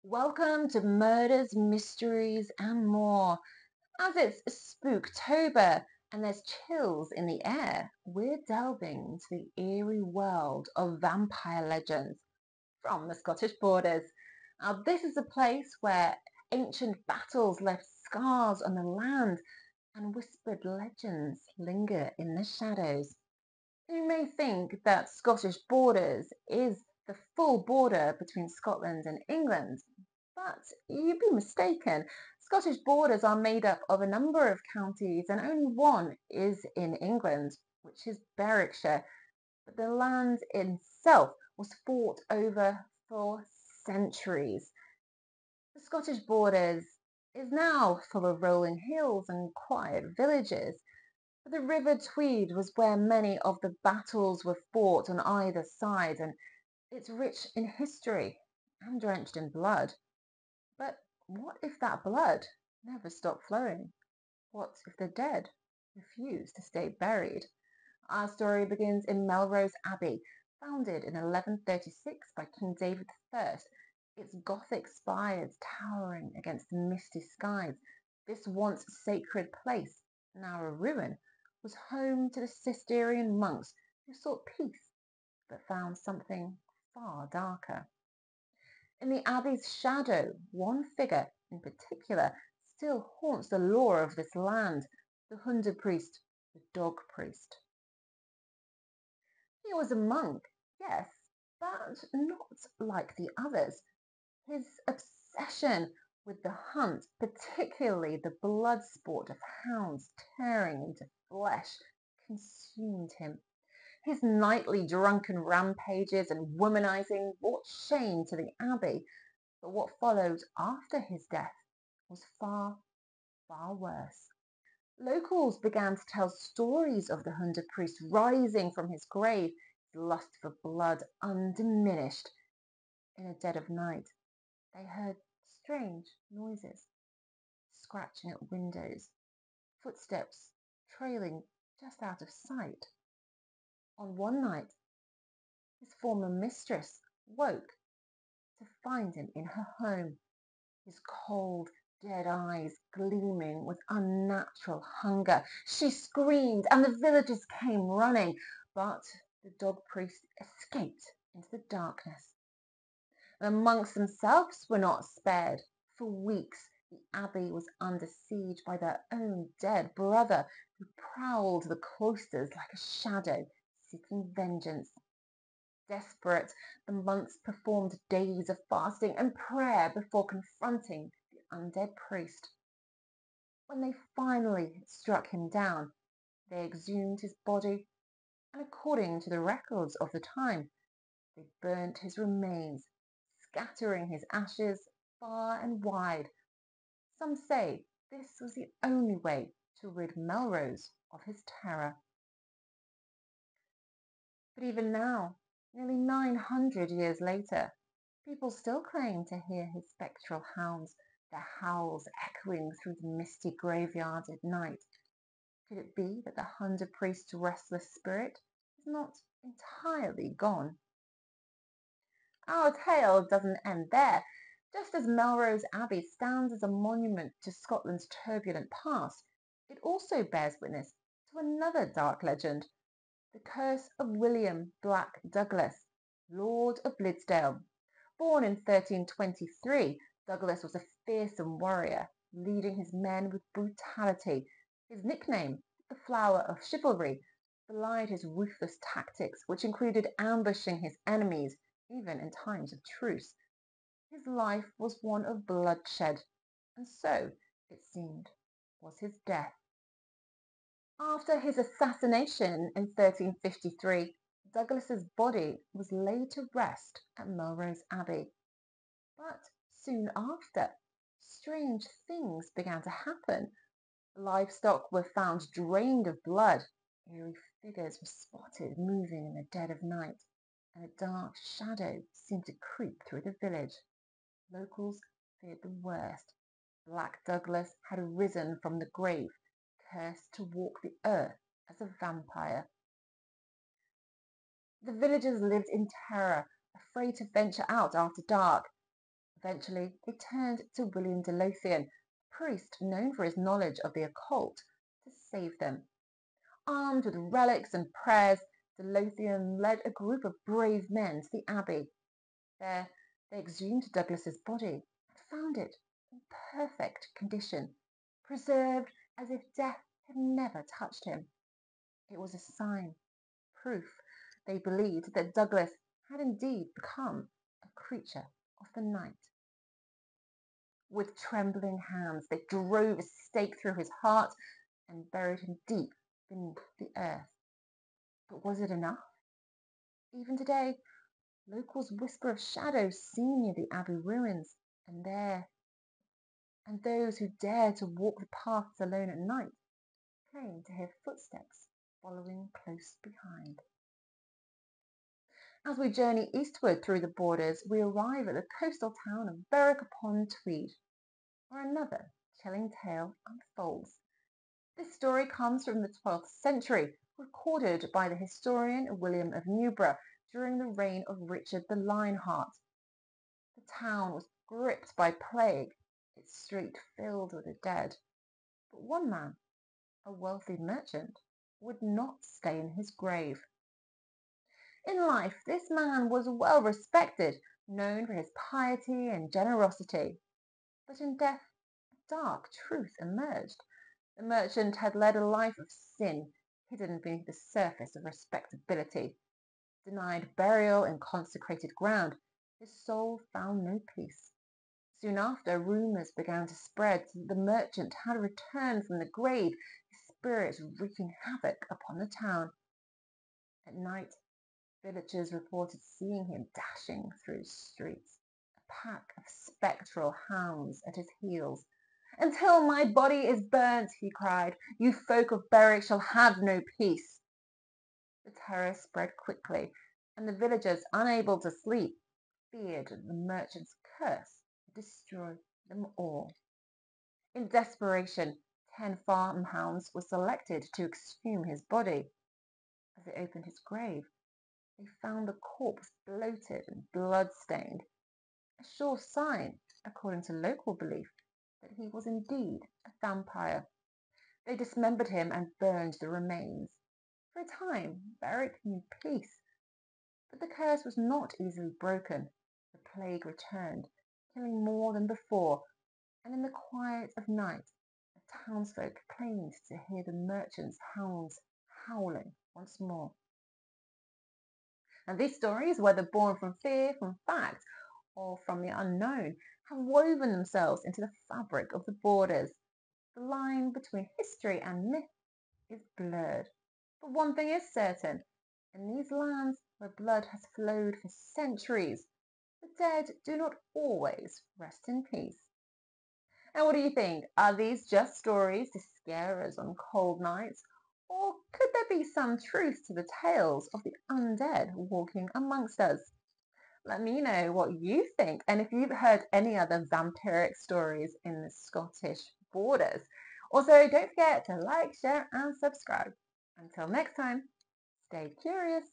Welcome to Murders, Mysteries, and More. As it's Spooktober and there's chills in the air, we're delving into the eerie world of vampire legends from the Scottish borders. Now, this is a place where ancient battles left scars on the land and whispered legends linger in the shadows. You may think that Scottish borders is the full border between Scotland and England, but you'd be mistaken. Scottish borders are made up of a number of counties and only one is in England, which is Berwickshire. But the land itself was fought over for centuries. The Scottish borders is now full of rolling hills and quiet villages. The River Tweed was where many of the battles were fought on either side, and it's rich in history and drenched in blood. But what if that blood never stopped flowing? What if the dead refused to stay buried? Our story begins in Melrose Abbey, founded in 1136 by King David I. Its Gothic spires towering against the misty skies. This once sacred place, now a ruin, was home to the Cistercian monks who sought peace but found something far darker. In the abbey's shadow, one figure in particular still haunts the lore of this land, the Hunter priest, the dog priest. He was a monk, yes, but not like the others. His obsession with the hunt, particularly the blood sport of hounds tearing into flesh, consumed him. His nightly drunken rampages and womanizing brought shame to the abbey, but what followed after his death was far, far worse. Locals began to tell stories of the Hunter priest rising from his grave, his lust for blood undiminished. In the dead of night, they heard strange noises, scratching at windows, footsteps trailing just out of sight. On one night, his former mistress woke to find him in her home, his cold, dead eyes gleaming with unnatural hunger. She screamed and the villagers came running, but the dog priest escaped into the darkness. The monks themselves were not spared. For weeks, the abbey was under siege by their own dead brother, who prowled the cloisters like a shadow, seeking vengeance. Desperate, the monks performed days of fasting and prayer before confronting the undead priest. When they finally struck him down, they exhumed his body, and according to the records of the time, they burnt his remains, scattering his ashes far and wide. Some say this was the only way to rid Melrose of his terror. But even now, nearly 900 years later, people still claim to hear his spectral hounds, their howls echoing through the misty graveyard at night. Could it be that the Hunter priest's restless spirit is not entirely gone? Our tale doesn't end there. Just as Melrose Abbey stands as a monument to Scotland's turbulent past, it also bears witness to another dark legend, the curse of William Black Douglas, Lord of Bloodshed. Born in 1323, Douglas was a fearsome warrior, leading his men with brutality. His nickname, the Flower of Chivalry, belied his ruthless tactics, which included ambushing his enemies, even in times of truce. His life was one of bloodshed, and so, it seemed, was his death. After his assassination in 1353, Douglas's body was laid to rest at Melrose Abbey. But soon after, strange things began to happen. Livestock were found drained of blood, eerie figures were spotted moving in the dead of night, and a dark shadow seemed to creep through the village. Locals feared the worst. Black Douglas had risen from the grave, cursed to walk the earth as a vampire. The villagers lived in terror, afraid to venture out after dark. Eventually, they turned to William de Lothian, a priest known for his knowledge of the occult, to save them. Armed with relics and prayers, de Lothian led a group of brave men to the abbey. There, they exhumed Douglas's body and found it in perfect condition, preserved as if death had never touched him. It was a sign, proof, they believed, that Douglas had indeed become a creature of the night. With trembling hands, they drove a stake through his heart and buried him deep beneath the earth. But was it enough? Even today, locals whisper of shadows seen near the abbey ruins, and those who dare to walk the paths alone at night claim to hear footsteps following close behind. As we journey eastward through the borders, we arrive at the coastal town of Berwick-upon-Tweed, where another chilling tale unfolds. This story comes from the 12th century, recorded by the historian William of Newburgh during the reign of Richard the Lionheart. The town was gripped by plague, its street filled with the dead. But one man, a wealthy merchant, would not stay in his grave. In life, this man was well respected, known for his piety and generosity. But in death, a dark truth emerged. The merchant had led a life of sin, hidden beneath the surface of respectability. Denied burial in consecrated ground, his soul found no peace. Soon after, rumours began to spread that the merchant had returned from the grave, his spirit wreaking havoc upon the town. At night, villagers reported seeing him dashing through the streets, a pack of spectral hounds at his heels. "Until my body is burnt," he cried, "you folk of Berwick shall have no peace." The terror spread quickly, and the villagers, unable to sleep, feared that the merchant's curse would destroy them all. In desperation, 10 farmhounds were selected to exhume his body. As they opened his grave, they found the corpse bloated and blood-stained, a sure sign, according to local belief, that he was indeed a vampire. They dismembered him and burned the remains. For a time, Berwick knew peace, but the curse was not easily broken. The plague returned, killing more than before, and in the quiet of night, the townsfolk claimed to hear the merchant's hounds howling once more. And these stories, whether born from fear, from fact, or from the unknown, have woven themselves into the fabric of the borders. The line between history and myth is blurred. But one thing is certain, in these lands where blood has flowed for centuries, the dead do not always rest in peace. And what do you think? Are these just stories to scare us on cold nights? Or could there be some truth to the tales of the undead walking amongst us? Let me know what you think, and if you've heard any other vampiric stories in the Scottish borders. Also, don't forget to like, share and subscribe. Until next time, stay curious.